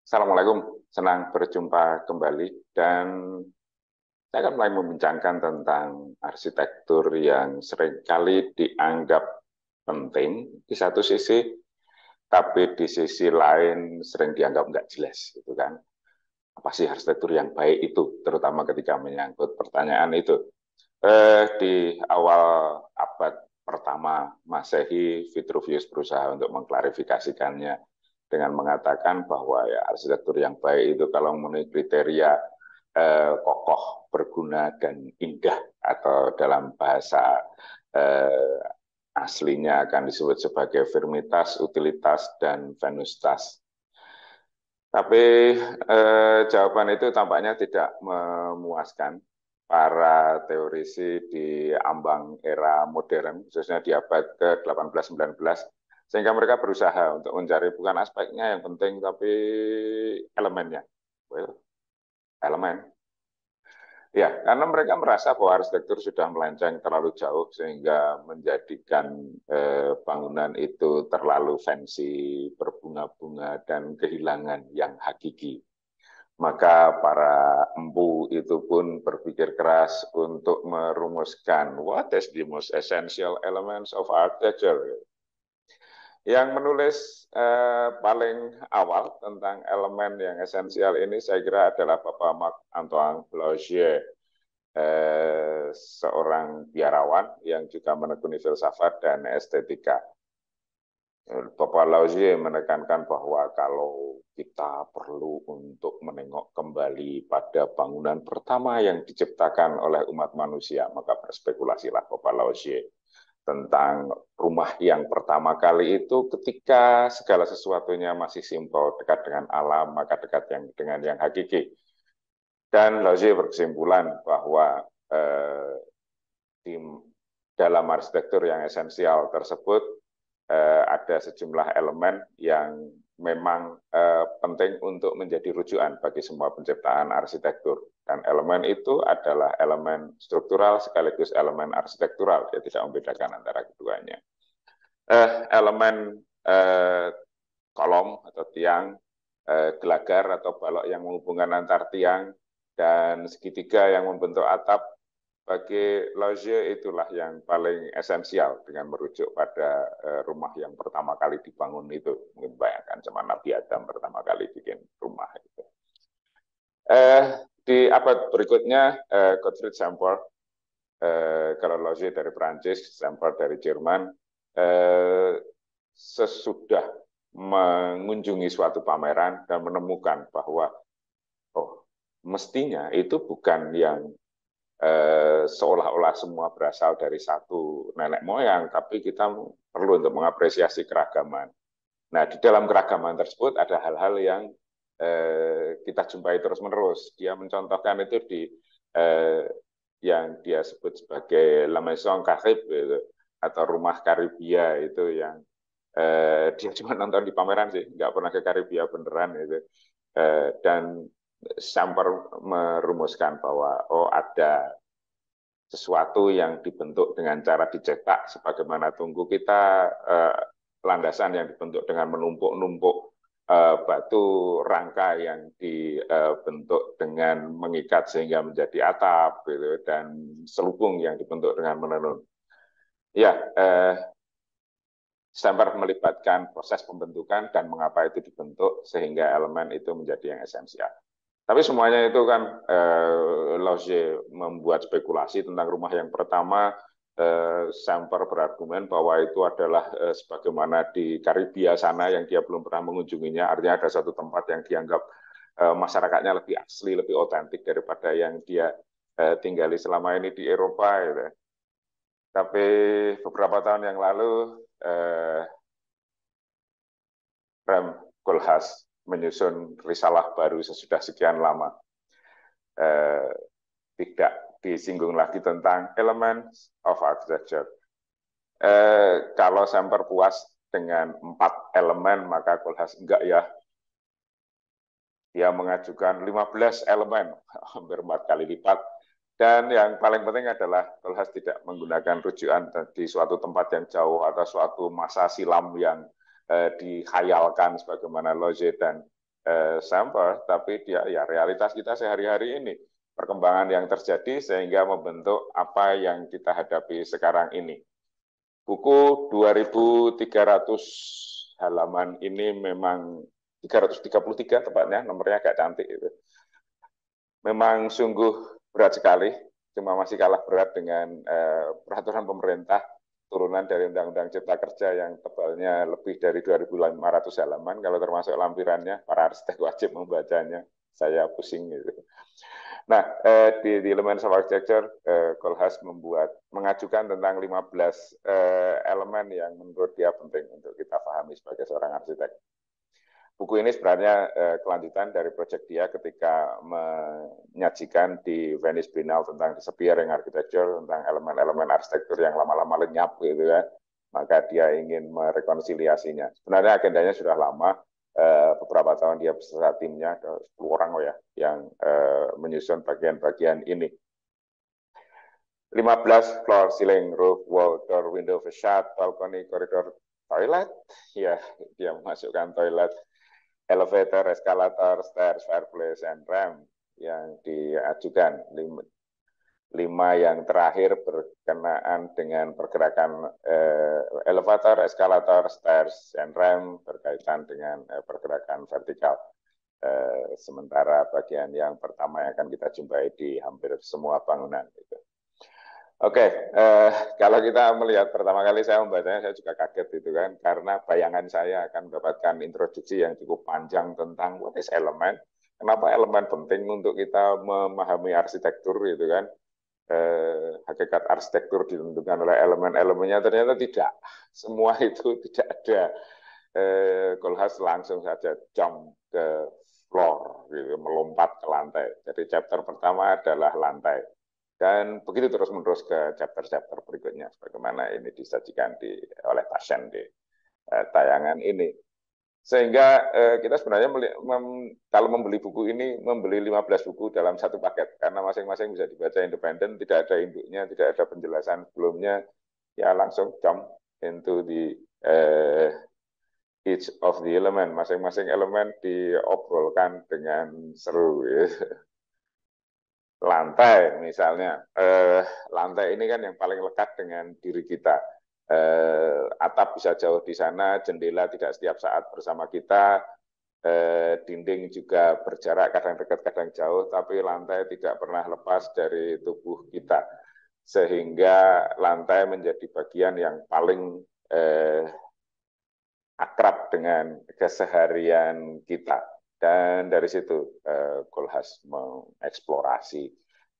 Assalamualaikum, senang berjumpa kembali dan saya akan mulai membincangkan tentang arsitektur yang seringkali dianggap penting di satu sisi, tapi di sisi lain sering dianggap nggak jelas, gitu kan? Apa sih arsitektur yang baik itu, terutama ketika menyangkut pertanyaan itu. Di awal abad pertama Masehi, Vitruvius berusaha untuk mengklarifikasikannya dengan mengatakan bahwa ya arsitektur yang baik itu kalau memenuhi kriteria kokoh, berguna, dan indah, atau dalam bahasa eh, aslinya akan disebut sebagai firmitas, utilitas, dan venustas. Tapi jawaban itu tampaknya tidak memuaskan para teorisi di ambang era modern, khususnya di abad ke-18-19, sehingga mereka berusaha untuk mencari bukan aspeknya yang penting, tapi elemennya. Well, elemen. Ya, karena mereka merasa bahwa arsitektur sudah melenceng terlalu jauh sehingga menjadikan bangunan itu terlalu fancy, berbunga-bunga, dan kehilangan yang hakiki. Maka para empu itu pun berpikir keras untuk merumuskan what is the most essential elements of architecture. Yang menulis paling awal tentang elemen yang esensial ini saya kira adalah Bapak Marc-Antoine Laugier, seorang biarawan yang juga menekuni filsafat dan estetika. Bapak Laugier menekankan bahwa kalau kita perlu untuk menengok kembali pada bangunan pertama yang diciptakan oleh umat manusia, maka berspekulasilah Bapak Laugier tentang rumah yang pertama kali itu ketika segala sesuatunya masih simpel, dekat dengan alam, maka dekat dengan yang hakiki. Dan Laugier berkesimpulan bahwa di dalam arsitektur yang esensial tersebut ada sejumlah elemen yang memang penting untuk menjadi rujukan bagi semua penciptaan arsitektur. Dan elemen itu adalah elemen struktural sekaligus elemen arsitektural. Dia tidak membedakan antara keduanya. Elemen kolom atau tiang, gelagar atau balok yang menghubungkan antar tiang, dan segitiga yang membentuk atap, bagi Laugier itulah yang paling esensial dengan merujuk pada rumah yang pertama kali dibangun itu. Mungkin bayangkan sama Nabi Adam pertama kali bikin rumah itu. Di abad berikutnya, Gottfried Semper, kalau Laugier dari Prancis, Semper dari Jerman, sesudah mengunjungi suatu pameran dan menemukan bahwa mestinya itu bukan yang seolah-olah semua berasal dari satu nenek moyang, tapi kita perlu untuk mengapresiasi keragaman. Nah, di dalam keragaman tersebut ada hal-hal yang kita jumpai terus-menerus. Dia mencontohkan itu di yang dia sebut sebagai La Maison Caribe, atau rumah Karibia, itu yang dia cuma nonton di pameran sih, nggak pernah ke Karibia beneran itu. Dan Samper merumuskan bahwa ada sesuatu yang dibentuk dengan cara dicetak, sebagaimana tunggu kita landasan yang dibentuk dengan menumpuk-numpuk batu rangka yang dibentuk dengan mengikat sehingga menjadi atap, gitu, dan selubung yang dibentuk dengan menenun. Ya, Stamper melibatkan proses pembentukan dan mengapa itu dibentuk sehingga elemen itu menjadi yang esensial. Tapi semuanya itu kan Laugier membuat spekulasi tentang rumah yang pertama. Semper berargumen bahwa itu adalah sebagaimana di Karibia sana yang dia belum pernah mengunjunginya. Artinya ada satu tempat yang dianggap masyarakatnya lebih asli, lebih otentik daripada yang dia tinggali selama ini di Eropa. Gitu. Tapi beberapa tahun yang lalu Rem Koolhaas menyusun risalah baru sesudah sekian lama. Tidak disinggung lagi tentang elements of architecture. Kalau Semper puas dengan 4 elemen, maka Koolhaas enggak ya. Dia mengajukan 15 elemen, hampir 4 kali lipat. Dan yang paling penting adalah Koolhaas tidak menggunakan rujukan di suatu tempat yang jauh atau suatu masa silam yang dihayalkan sebagaimana Laugier dan sampel, tapi dia ya realitas kita sehari-hari ini, perkembangan yang terjadi sehingga membentuk apa yang kita hadapi sekarang ini. Buku 2.300 halaman ini memang 333 tepatnya, nomornya agak cantik itu. Memang sungguh berat sekali, cuma masih kalah berat dengan peraturan pemerintah turunan dari Undang-Undang Cipta Kerja yang tebalnya lebih dari 2.500 halaman. Kalau termasuk lampirannya, para arsitek wajib membacanya. Saya pusing gitu. Nah, di Elements of Architecture, Kohlhaas mengajukan tentang 15 elemen yang menurut dia penting untuk kita pahami sebagai seorang arsitek. Buku ini sebenarnya kelanjutan dari proyek dia ketika menyajikan di Venice Biennale tentang disappearing architecture, tentang elemen-elemen arsitektur yang lama-lama lenyap gitu kan. Maka dia ingin merekonsiliasinya. Sebenarnya agendanya sudah lama, beberapa tahun dia beserta timnya, 10 orang ya, yang menyusun bagian-bagian ini. 15 floor, ceiling, roof, wall, door, window, facade, balcony, corridor, toilet. Ya, dia memasukkan toilet, elevator, eskalator, stairs, fireplace, and ramp yang diajukan. 5 yang terakhir berkenaan dengan pergerakan elevator, eskalator, stairs, and ramp berkaitan dengan pergerakan vertikal. Sementara bagian yang pertama yang akan kita jumpai di hampir semua bangunan. Gitu. Oke, kalau kita melihat pertama kali saya membacanya, saya juga kaget gitu kan, karena bayangan saya akan mendapatkan introduksi yang cukup panjang tentang what is elemen, kenapa elemen penting untuk kita memahami arsitektur gitu kan. Hakikat arsitektur ditentukan oleh elemen-elemennya, ternyata tidak, semua itu tidak ada. Kohlhaas langsung saja jump ke floor, gitu, melompat ke lantai. Jadi chapter pertama adalah lantai. Dan begitu terus-menerus ke chapter-chapter berikutnya, sebagaimana ini disajikan oleh pasien di tayangan ini. Sehingga kita sebenarnya kalau membeli buku ini, membeli 15 buku dalam satu paket, karena masing-masing bisa dibaca independen, tidak ada induknya, tidak ada penjelasan sebelumnya, ya langsung jump into the each of the element, masing-masing elemen diobrolkan dengan seru. Ya. Lantai misalnya, lantai ini kan yang paling lekat dengan diri kita. Atap bisa jauh di sana, jendela tidak setiap saat bersama kita, dinding juga berjarak, kadang dekat, kadang jauh, tapi lantai tidak pernah lepas dari tubuh kita. Sehingga lantai menjadi bagian yang paling akrab dengan keseharian kita. Dan dari situ Kohlhaas mengeksplorasi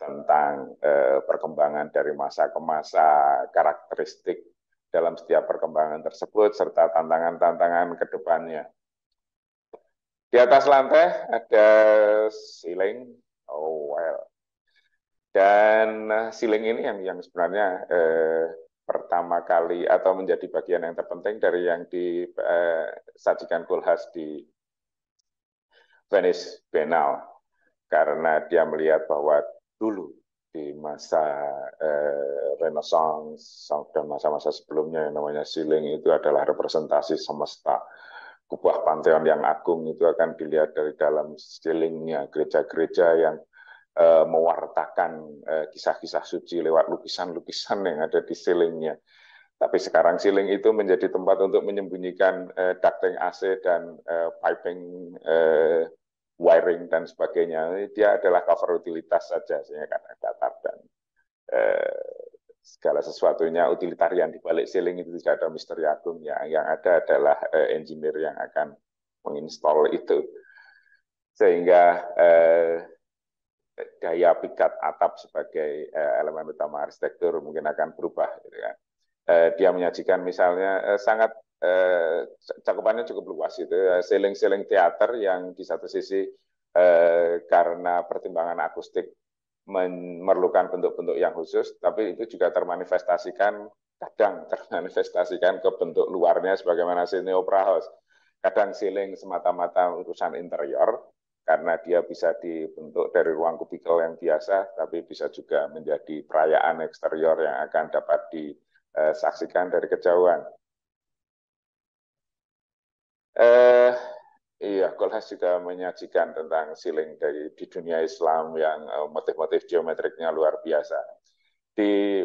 tentang perkembangan dari masa ke masa, karakteristik dalam setiap perkembangan tersebut, serta tantangan-tantangan ke depannya. Di atas lantai ada ceiling, dan ceiling ini yang sebenarnya pertama kali atau menjadi bagian yang terpenting dari yang disajikan Kohlhaas di Venice Biennale, karena dia melihat bahwa dulu di masa Renaissance dan masa-masa sebelumnya yang namanya ceiling itu adalah representasi semesta. Kubah pantheon yang agung itu akan dilihat dari dalam ceilingnya, gereja-gereja yang mewartakan kisah-kisah suci lewat lukisan-lukisan yang ada di ceilingnya. Tapi sekarang ceiling itu menjadi tempat untuk menyembunyikan ducting AC dan piping, wiring dan sebagainya. Dia adalah cover utilitas saja, sehingga karena datar dan segala sesuatunya utilitarian di balik ceiling itu tidak ada misteri agung. Yang ada adalah engineer yang akan menginstall itu. Sehingga daya pikat atap sebagai elemen utama arsitektur mungkin akan berubah. Gitu kan. Dia menyajikan misalnya sangat cakupannya cukup luas itu ceiling-ceiling teater yang di satu sisi karena pertimbangan akustik memerlukan bentuk-bentuk yang khusus, tapi itu juga kadang termanifestasikan ke bentuk luarnya sebagaimana Sydney Opera House. Kadang ceiling semata-mata urusan interior karena dia bisa dibentuk dari ruang kubikel yang biasa, tapi bisa juga menjadi perayaan eksterior yang akan dapat disaksikan dari kejauhan. Iya, Koolhaas juga menyajikan tentang ceiling di dunia Islam yang motif-motif geometriknya luar biasa.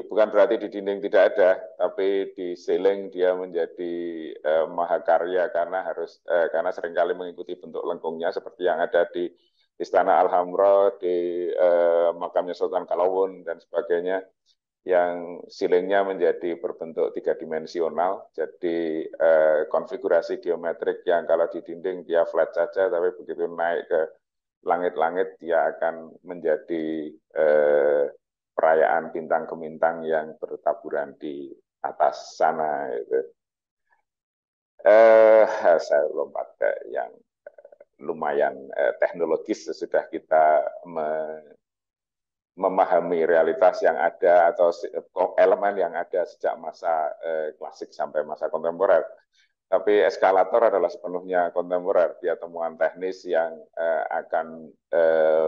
Bukan berarti di dinding tidak ada, tapi di ceiling dia menjadi mahakarya karena seringkali mengikuti bentuk lengkungnya seperti yang ada di Istana Al-Hamra, di makamnya Sultan Qalawun dan sebagainya, yang ceilingnya menjadi berbentuk tiga dimensional, jadi konfigurasi geometrik yang kalau di dinding dia flat saja, tapi begitu naik ke langit-langit dia akan menjadi perayaan bintang gemintang yang bertaburan di atas sana. Gitu. Saya lompat ke yang lumayan teknologis sesudah kita memahami realitas yang ada atau elemen yang ada sejak masa klasik sampai masa kontemporer. Tapi eskalator adalah sepenuhnya kontemporer. Dia temuan teknis yang akan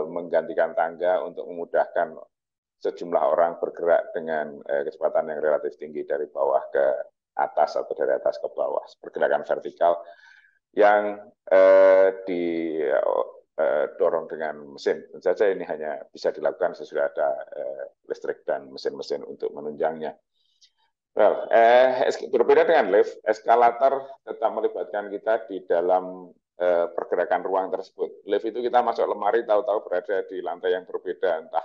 menggantikan tangga untuk memudahkan sejumlah orang bergerak dengan kecepatan yang relatif tinggi dari bawah ke atas atau dari atas ke bawah. Pergerakan vertikal yang dorong dengan mesin. Tentu saja ini hanya bisa dilakukan sesudah ada listrik dan mesin-mesin untuk menunjangnya. Well, berbeda dengan lift, eskalator tetap melibatkan kita di dalam pergerakan ruang tersebut. Lift itu kita masuk lemari, tahu-tahu berada di lantai yang berbeda, entah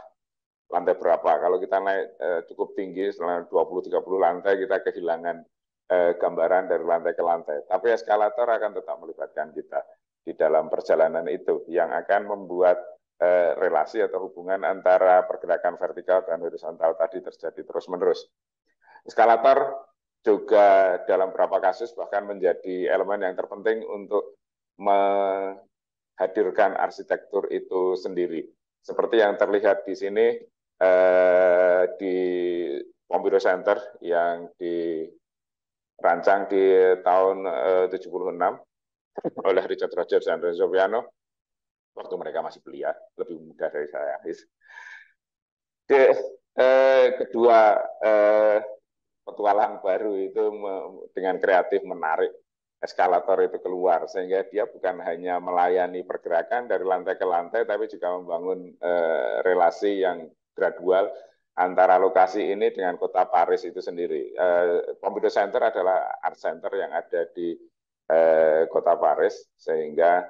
lantai berapa. Kalau kita naik cukup tinggi, selama 20-30 lantai, kita kehilangan gambaran dari lantai ke lantai. Tapi eskalator akan tetap melibatkan kita di dalam perjalanan itu, yang akan membuat relasi atau hubungan antara pergerakan vertikal dan horizontal tadi terjadi terus-menerus. Eskalator juga dalam beberapa kasus bahkan menjadi elemen yang terpenting untuk menghadirkan arsitektur itu sendiri. Seperti yang terlihat di sini di Pompidou Center yang dirancang di tahun 76 oleh Richard Rogers dan Renzo Piano, waktu mereka masih belia, lebih muda dari saya. Kedua petualang baru itu dengan kreatif menarik eskalator itu keluar, sehingga dia bukan hanya melayani pergerakan dari lantai ke lantai, tapi juga membangun relasi yang gradual antara lokasi ini dengan kota Paris itu sendiri. Pompidou Center adalah art center yang ada di kota Paris, sehingga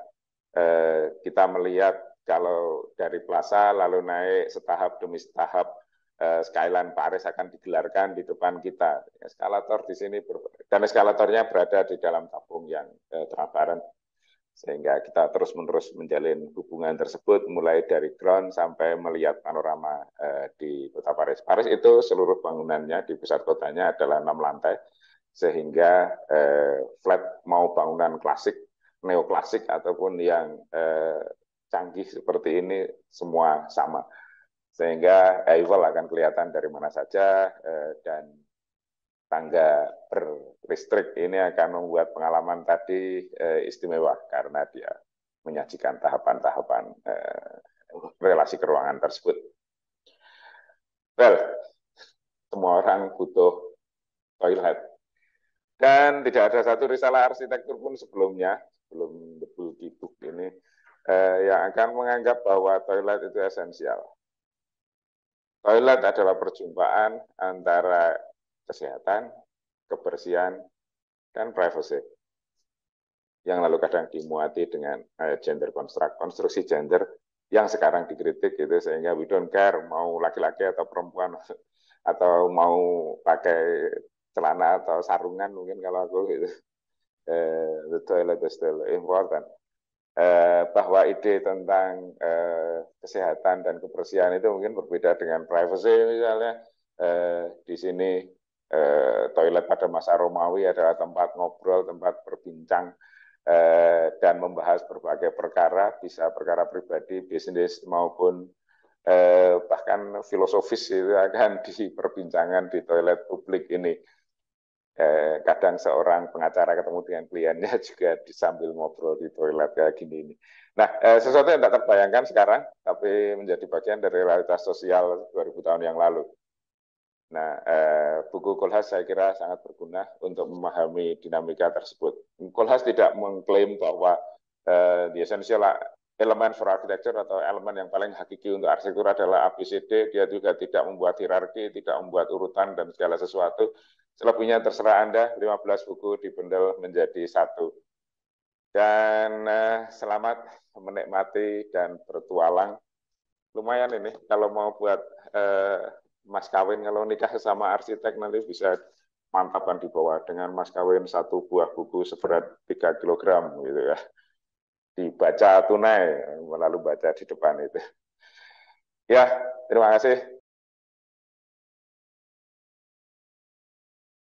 kita melihat kalau dari plaza lalu naik setahap demi setahap skyline Paris akan digelarkan di depan kita. Eskalator di sini dan eskalatornya berada di dalam tabung yang transparan, sehingga kita terus-menerus menjalin hubungan tersebut mulai dari ground sampai melihat panorama di kota Paris. Paris itu seluruh bangunannya di pusat kotanya adalah 6 lantai, sehingga flat mau bangunan klasik, neoklasik ataupun yang canggih seperti ini semua sama, sehingga Eiffel akan kelihatan dari mana saja, dan tangga berlistrik ini akan membuat pengalaman tadi istimewa karena dia menyajikan tahapan-tahapan relasi keruangan tersebut. Well, semua orang butuh toilet. Dan tidak ada satu risalah arsitektur pun sebelumnya, sebelum The Bulky Book ini, yang akan menganggap bahwa toilet itu esensial. Toilet adalah perjumpaan antara kesehatan, kebersihan, dan privacy. Yang lalu kadang dimuati dengan gender construct, konstruksi gender yang sekarang dikritik gitu, sehingga we don't care mau laki-laki atau perempuan atau mau pakai celana atau sarungan mungkin kalau aku gitu. The toilet is still important. Bahwa ide tentang kesehatan dan kebersihan itu mungkin berbeda dengan privacy misalnya. Di sini toilet pada masa Romawi adalah tempat ngobrol, tempat berbincang dan membahas berbagai perkara, bisa perkara pribadi, bisnis maupun bahkan filosofis itu akan diperbincangan di toilet publik ini. Kadang seorang pengacara ketemu dengan kliennya juga sambil ngobrol di toilet kayak gini ini. Nah, sesuatu yang tak terbayangkan sekarang, tapi menjadi bagian dari realitas sosial 2000 tahun yang lalu. Nah, buku Koolhaas saya kira sangat berguna untuk memahami dinamika tersebut. Koolhaas tidak mengklaim bahwa The essential elemen for architecture atau elemen yang paling hakiki untuk arsitektur adalah ABCD. Dia juga tidak membuat hierarki, tidak membuat urutan dan segala sesuatu. Selebihnya terserah Anda, 15 buku dibendel menjadi satu. Dan selamat menikmati dan bertualang. Lumayan ini, kalau mau buat mas kawin, kalau nikah sama arsitek nanti bisa mantapan dibawa dengan mas kawin satu buah buku seberat 3 kilogram gitu ya. Dibaca tunai, lalu baca di depan itu. Ya, terima kasih.